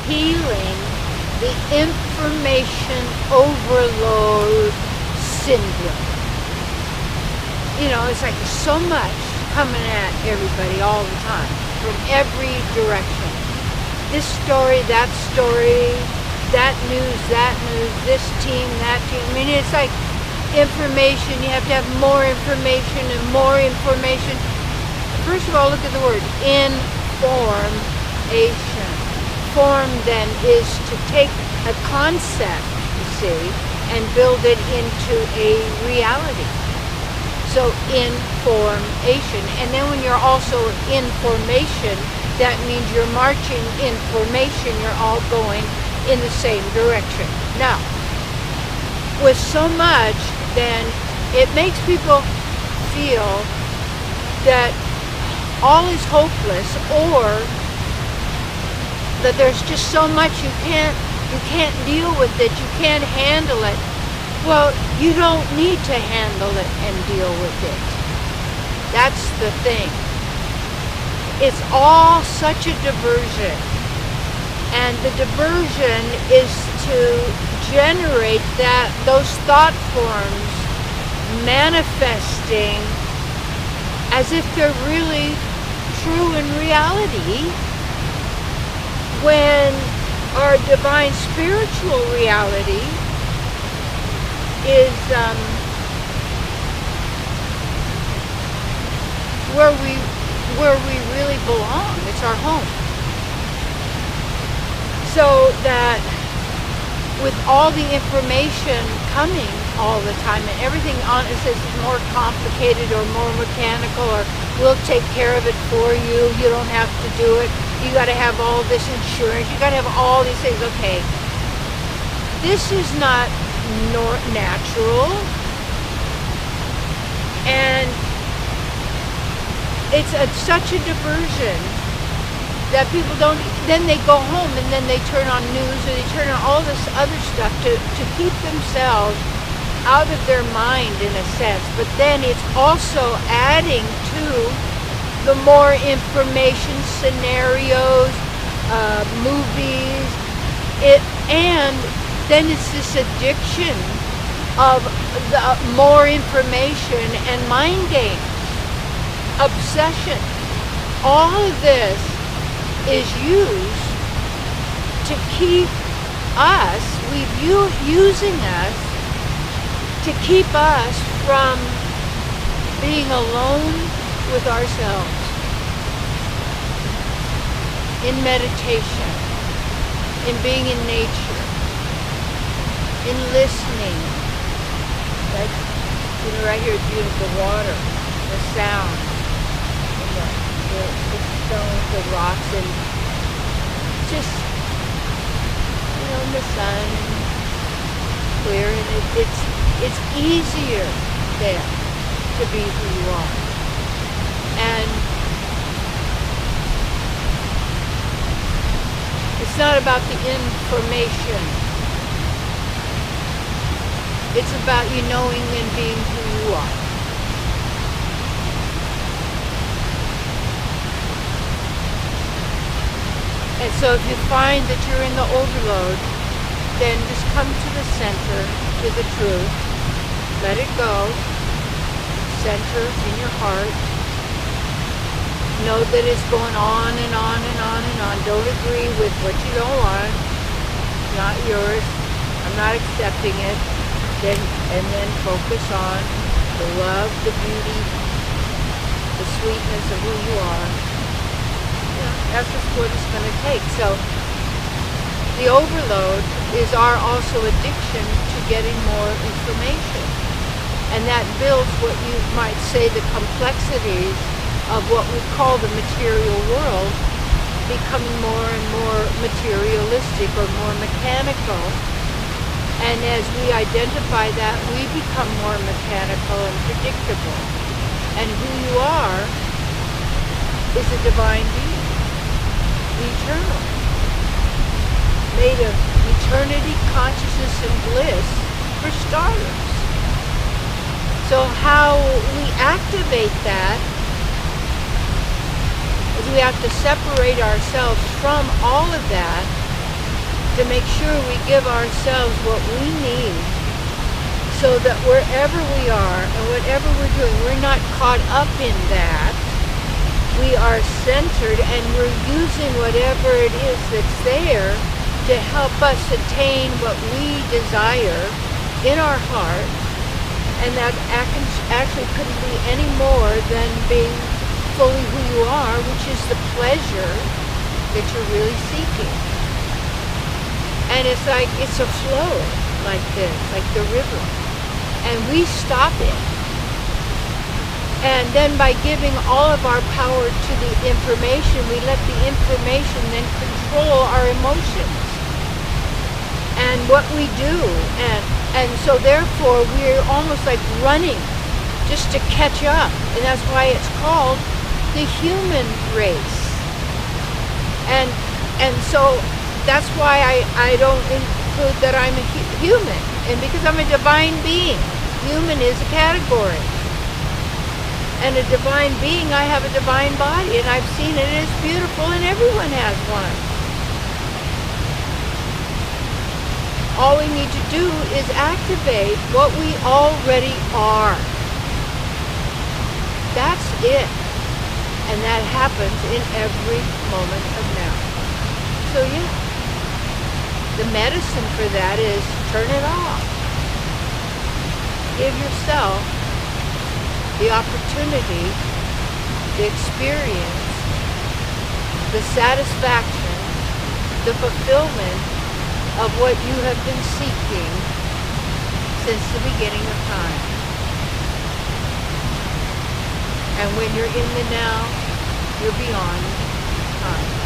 healing the information overload syndrome. You know, it's like so much coming at everybody all the time from every direction. This story, that news, this team, that team. I mean, it's like information. You have to have more information and more information. First of all, look at the word information. Form then is to take a concept, you see, and build it into a reality. So information. And then when you're also in formation, that means you're marching in formation. You're all going in the same direction. Now, with so much, then it makes people feel that all is hopeless, or that there's just so much you can't deal with it, you can't handle it. Well, you don't need to handle it and deal with it. That's the thing. It's all such a diversion. And the diversion is to generate those thought forms manifesting as if they're really true in reality, when our divine spiritual reality is where we really belong. It's our home. So that with all the information coming all the time, and everything on it says it's more complicated or more mechanical, or we'll take care of it for you, you don't have to do it, you got to have all this insurance, you got to have all these things. Okay, this is not natural, and it's such a diversion that people don't, then they go home and then they turn on news, or they turn on all this other stuff to keep themselves out of their mind, in a sense. But then it's also adding to the more information, scenarios, movies, and then it's this addiction of the more information and mind games, obsession. All of this is used to keep us, using us to keep us from being alone with ourselves in meditation, in being in nature, in listening. Like, right here, beautiful water, the sound, and the stones, the rocks, and just, in the sun, clear, and it's easier there to be who you are. And it's not about the information. It's about you knowing and being who you are. And so if you find that you're in the overload, then just come to the center, to the truth. Let it go. Center in your heart. Know that it's going on and on and on and on. Don't agree with what you don't want. It's not yours. I'm not accepting it. And then focus on the love, the beauty, the sweetness of who you are. That's just what it's going to take. So the overload is our also addiction to getting more information. And that builds what you might say the complexities of what we call the material world, becoming more and more materialistic or more mechanical. And as we identify that, we become more mechanical and predictable. And who you are is a divine being, eternal, made of eternity, consciousness, and bliss, for starters. So how we activate that is we have to separate ourselves from all of that to make sure we give ourselves what we need so that wherever we are and whatever we're doing, we're not caught up in that. We are centered and we're using whatever it is that's there to help us attain what we desire in our heart. And that actually couldn't be any more than being fully who you are, which is the pleasure that you're really seeking. And it's like, it's a flow like this, like the river. And we stop it. And then by giving all of our power to the information, we let the information then control our emotions and what we do. And so therefore we're almost like running just to catch up. And that's why it's called the human race. And so that's why I don't include that I'm a human. And because I'm a divine being. Human is a category. And a divine being, I have a divine body, and I've seen it, it's beautiful, and everyone has one. All we need to do is activate what we already are. That's it. And that happens in every moment of now. So yeah, the medicine for that is turn it off. Give yourself the opportunity, the experience, the satisfaction, the fulfillment of what you have been seeking since the beginning of time. And when you're in the now, you're beyond time.